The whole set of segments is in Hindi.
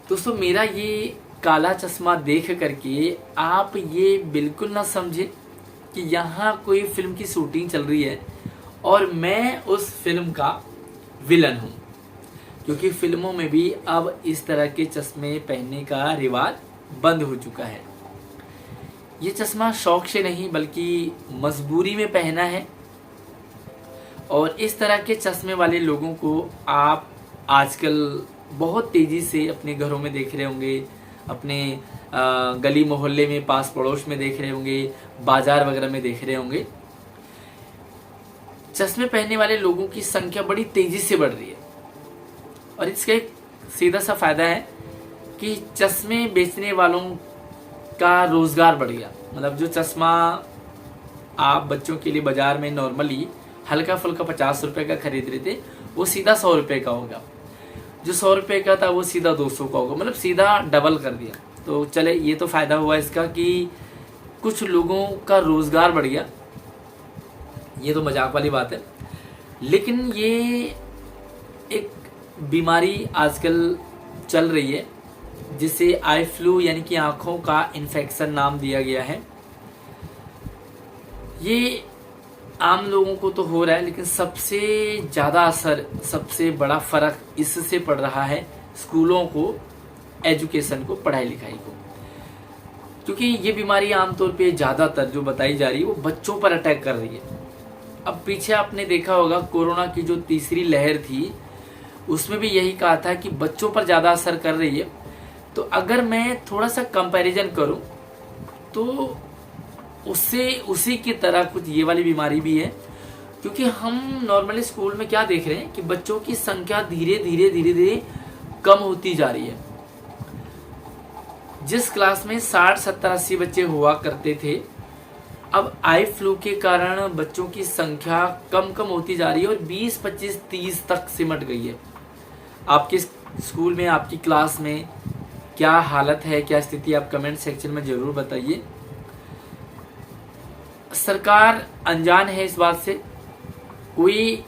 दोस्तों मेरा ये काला चश्मा देख करके आप ये बिल्कुल ना समझे कि यहाँ कोई फिल्म की शूटिंग चल रही है और मैं उस फिल्म का विलन हूँ, क्योंकि फिल्मों में भी अब इस तरह के चश्मे पहनने का रिवाज बंद हो चुका है। ये चश्मा शौक से नहीं बल्कि मजबूरी में पहना है। और इस तरह के चश्मे वाले लोगों को आप आजकल बहुत तेज़ी से अपने घरों में देख रहे होंगे, अपने गली मोहल्ले में पास पड़ोस में देख रहे होंगे, बाजार वगैरह में देख रहे होंगे। चश्मे पहनने वाले लोगों की संख्या बड़ी तेज़ी से बढ़ रही है और इसका एक सीधा सा फायदा है कि चश्मे बेचने वालों का रोजगार बढ़ गया। मतलब जो चश्मा आप बच्चों के लिए बाजार में नॉर्मली हल्का फुल्का 50 रुपए का खरीद रहे थे, वो सीधा 100 रुपए का होगा। जो 100 रुपए का था वो सीधा 200 का होगा, मतलब सीधा डबल कर दिया। तो चले, ये तो फायदा हुआ इसका कि कुछ लोगों का रोजगार बढ़ गया, ये तो मजाक वाली बात है। लेकिन ये एक बीमारी आजकल चल रही है जिसे आई फ्लू यानी कि आंखों का इन्फेक्शन नाम दिया गया है। ये आम लोगों को तो हो रहा है, लेकिन सबसे ज़्यादा असर, सबसे बड़ा फर्क इससे पड़ रहा है स्कूलों को, एजुकेशन को, पढ़ाई लिखाई को। क्योंकि ये बीमारी आमतौर पे ज़्यादातर जो बताई जा रही है वो बच्चों पर अटैक कर रही है। अब पीछे आपने देखा होगा कोरोना की जो तीसरी लहर थी उसमें भी यही कहा था कि बच्चों पर ज़्यादा असर कर रही है। तो अगर मैं थोड़ा सा कंपैरिजन करूं तो उससे उसी की तरह कुछ ये वाली बीमारी भी है। क्योंकि हम नॉर्मली स्कूल में क्या देख रहे हैं कि बच्चों की संख्या धीरे धीरे कम होती जा रही है। जिस क्लास में 60, 70, 80 बच्चे हुआ करते थे, अब आई फ्लू के कारण बच्चों की संख्या कम होती जा रही है और 20, 25, 30 तक सिमट गई है। आपके स्कूल में, आपकी क्लास में क्या हालत है, क्या स्थिति, आप कमेंट सेक्शन में जरूर बताइए। सरकार अनजान है इस बात से, कोई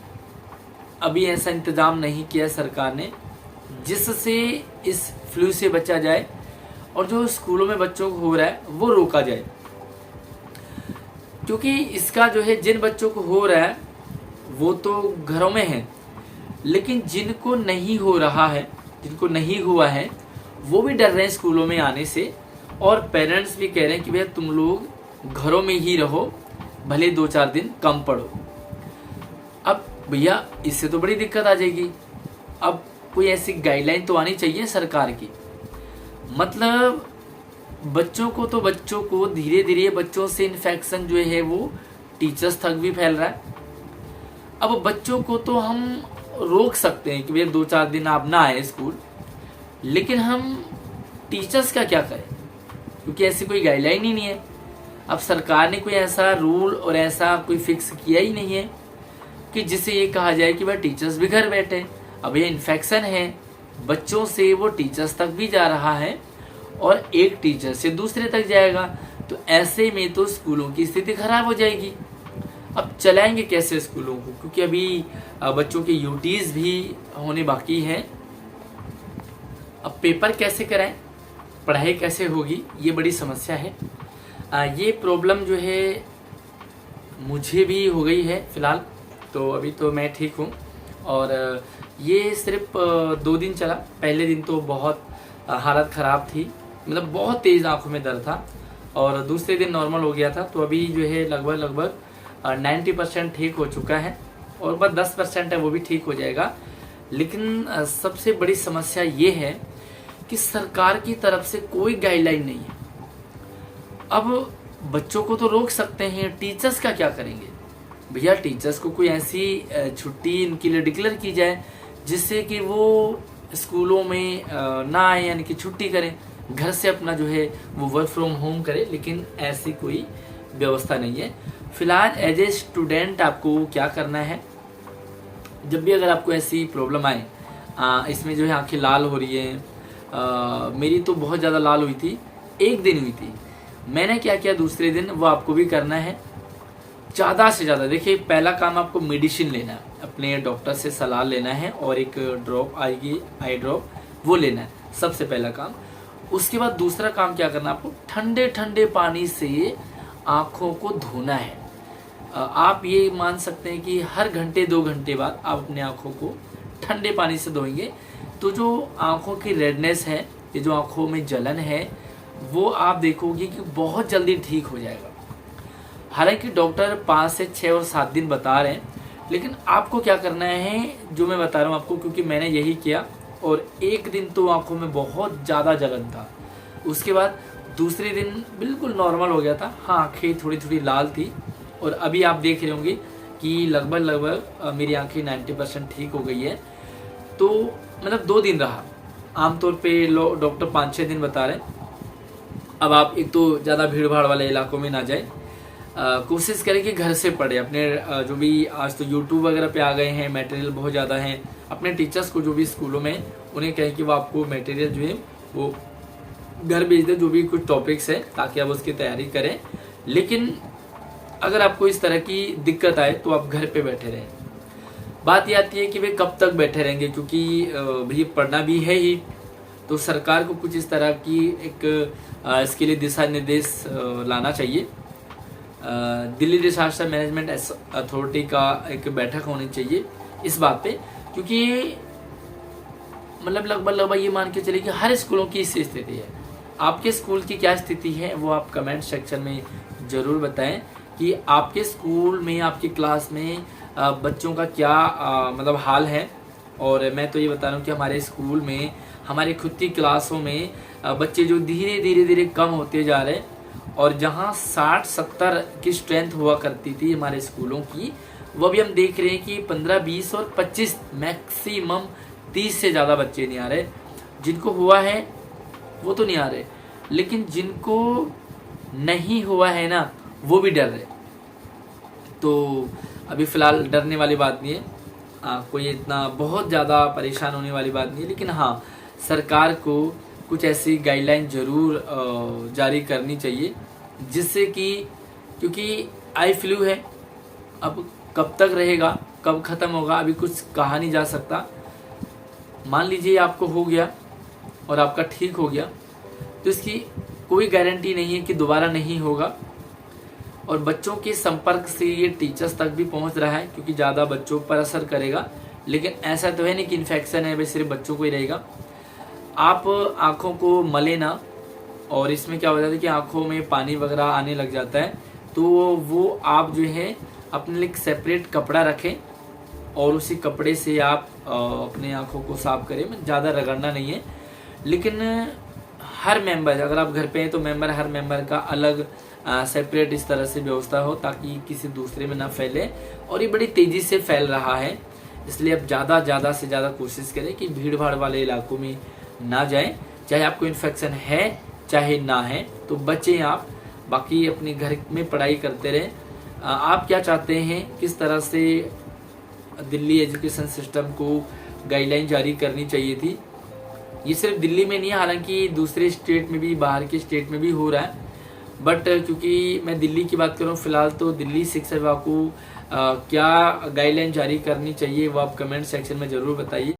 अभी ऐसा इंतजाम नहीं किया सरकार ने जिससे इस फ्लू से बचा जाए और जो स्कूलों में बच्चों को हो रहा है वो रोका जाए। क्योंकि इसका जो है, जिन बच्चों को हो रहा है वो तो घरों में है, लेकिन जिनको नहीं हो रहा है, जिनको नहीं हुआ है, वो भी डर रहे हैं स्कूलों में आने से। और पेरेंट्स भी कह रहे हैं कि भैया तुम लोग घरों में ही रहो, भले 2-4 दिन कम पढ़ो। अब भैया इससे तो बड़ी दिक्कत आ जाएगी। अब कोई ऐसी गाइडलाइन तो आनी चाहिए सरकार की। मतलब बच्चों को धीरे धीरे बच्चों से इन्फेक्शन जो है वो टीचर्स तक भी फैल रहा है। अब बच्चों को तो हम रोक सकते हैं कि भैया 2-4 दिन आप ना आए स्कूल, लेकिन हम टीचर्स का क्या करें, क्योंकि ऐसी कोई गाइडलाइन ही नहीं है। अब सरकार ने कोई ऐसा रूल और ऐसा कोई फिक्स किया ही नहीं है कि जिससे ये कहा जाए कि भाई टीचर्स भी घर बैठे। अब ये इन्फेक्शन है, बच्चों से वो टीचर्स तक भी जा रहा है और एक टीचर से दूसरे तक जाएगा, तो ऐसे में तो स्कूलों की स्थिति खराब हो जाएगी। अब चलाएंगे कैसे स्कूलों को, क्योंकि अभी बच्चों के यूटीज भी होने बाकी हैं। अब पेपर कैसे कराएं, पढ़ाई कैसे होगी, ये बड़ी समस्या है। ये प्रॉब्लम जो है मुझे भी हो गई है फिलहाल, तो अभी तो मैं ठीक हूँ। और ये सिर्फ 2 दिन चला। पहले दिन तो बहुत हालत ख़राब थी, मतलब बहुत तेज़ आंखों में दर्द था, और दूसरे दिन नॉर्मल हो गया था। तो अभी जो है लगभग 90% ठीक हो चुका है और बस 10% है वो भी ठीक हो जाएगा। लेकिन सबसे बड़ी समस्या ये है कि सरकार की तरफ से कोई गाइडलाइन नहीं है। अब बच्चों को तो रोक सकते हैं, टीचर्स का क्या करेंगे भैया? टीचर्स को कोई ऐसी छुट्टी इनके लिए डिक्लेयर की जाए जिससे कि वो स्कूलों में ना आए, यानी कि छुट्टी करें, घर से अपना जो है वो वर्क फ्रॉम होम करें। लेकिन ऐसी कोई व्यवस्था नहीं है। फिलहाल एज ए स्टूडेंट आपको क्या करना है, जब भी अगर आपको ऐसी प्रॉब्लम आए, इसमें जो है आंखें लाल हो रही है, मेरी तो बहुत ज़्यादा लाल हुई थी, एक दिन हुई थी, मैंने क्या किया दूसरे दिन वो आपको भी करना है। ज़्यादा से ज़्यादा देखिए, पहला काम आपको मेडिसिन लेना है, अपने डॉक्टर से सलाह लेना है और एक ड्रॉप आएगी, आई ड्रॉप, वो लेना है। सबसे पहला काम। उसके बाद दूसरा काम क्या करना, आपको ठंडे ठंडे पानी से आँखों को धोना है। आप ये मान सकते हैं कि हर घंटे 2 घंटे बाद आप अपने आँखों को ठंडे पानी से धोएंगे तो जो आँखों की रेडनेस है, ये जो आँखों में जलन है, वो आप देखोगे कि बहुत जल्दी ठीक हो जाएगा। हालांकि डॉक्टर 5 से 6 और 7 दिन बता रहे हैं, लेकिन आपको क्या करना है जो मैं बता रहा हूँ आपको, क्योंकि मैंने यही किया। और एक दिन तो आँखों में बहुत ज़्यादा जलन था, उसके बाद दूसरे दिन बिल्कुल नॉर्मल हो गया था। हाँ, आँखें थोड़ी थोड़ी लाल थी, और अभी आप देख रहे होंगे कि लगभग मेरी आँखें 90% ठीक हो गई है। तो मतलब 2 दिन रहा, आमतौर पे डॉक्टर 5-6 दिन बता रहे हैं। अब आप एक तो ज़्यादा भीड़ भाड़ वाले इलाकों में ना जाए, कोशिश करें कि घर से पढ़े। अपने जो भी आज तो यूट्यूब वगैरह पे आ गए हैं, मटेरियल बहुत ज़्यादा हैं। अपने टीचर्स को जो भी स्कूलों में, उन्हें कहें कि वो आपको मटेरियल जो है वो घर भेज दें, जो भी कुछ टॉपिक्स है, ताकि आप उसकी तैयारी करें। लेकिन अगर आपको इस तरह की दिक्कत आए तो आप घर पे बैठे रहें। बात ये आती है कि वे कब तक बैठे रहेंगे, क्योंकि भाई पढ़ना भी है ही। तो सरकार को कुछ इस तरह की एक इसके लिए दिशा निर्देश लाना चाहिए। दिल्ली डिजास्टर मैनेजमेंट अथॉरिटी का एक बैठक होनी चाहिए इस बात पे, क्योंकि मतलब लगभग ये मान के चलिए कि हर स्कूलों की इस स्थिति है। आपके स्कूल की क्या स्थिति है वो आप कमेंट सेक्शन में ज़रूर बताएं कि आपके स्कूल में, आपकी क्लास में बच्चों का क्या मतलब हाल है। और मैं तो ये बता रहा हूँ कि हमारे स्कूल में, हमारी खुद की क्लासों में बच्चे जो धीरे धीरे कम होते जा रहे हैं, और जहाँ 60-70 की स्ट्रेंथ हुआ करती थी हमारे स्कूलों की, वो भी हम देख रहे हैं कि 15, 20 और 25, मैक्सिमम 30 से ज़्यादा बच्चे नहीं आ रहे। जिनको हुआ है वो तो नहीं आ रहे, लेकिन जिनको नहीं हुआ है ना, वो भी डर रहे। तो अभी फ़िलहाल डरने वाली बात नहीं है, कोई इतना बहुत ज़्यादा परेशान होने वाली बात नहीं है। लेकिन हाँ, सरकार को कुछ ऐसी गाइडलाइन ज़रूर जारी करनी चाहिए, जिससे कि, क्योंकि आई फ्लू है, अब कब तक रहेगा, कब ख़त्म होगा, अभी कुछ कहा नहीं जा सकता। मान लीजिए आपको हो गया और आपका ठीक हो गया, तो इसकी कोई गारंटी नहीं है कि दोबारा नहीं होगा। और बच्चों के संपर्क से ये टीचर्स तक भी पहुंच रहा है, क्योंकि ज़्यादा बच्चों पर असर करेगा। लेकिन ऐसा तो है नहीं कि इन्फेक्शन है, सिर्फ बच्चों को ही रहेगा। आप आँखों को मले ना, और इसमें क्या हो जाता है कि आँखों में पानी वगैरह आने लग जाता है, तो वो आप जो है अपने लिए सेपरेट कपड़ा रखें, और उसी कपड़े से आप अपने आँखों को साफ करें। ज़्यादा रगड़ना नहीं है। लेकिन हर मेंबर, अगर आप घर पे हैं तो हर मेंबर का अलग सेपरेट इस तरह से व्यवस्था हो, ताकि किसी दूसरे में ना फैले। और ये बड़ी तेज़ी से फैल रहा है, इसलिए आप ज़्यादा से ज़्यादा कोशिश करें कि भीड़ भाड़ वाले इलाकों में ना जाएं। चाहे आपको इन्फेक्शन है चाहे ना है, तो बचें आप। बाकी अपने घर में पढ़ाई करते रहें। आप क्या चाहते हैं, किस तरह से दिल्ली एजुकेशन सिस्टम को गाइडलाइन जारी करनी चाहिए थी? ये सिर्फ दिल्ली में नहीं है, हालांकि दूसरे स्टेट में भी, बाहर के स्टेट में भी हो रहा है। बट क्योंकि मैं दिल्ली की बात कर रहा हूँ फिलहाल, तो दिल्ली शिक्षा विभाग को क्या गाइडलाइन जारी करनी चाहिए वो आप कमेंट सेक्शन में ज़रूर बताइए।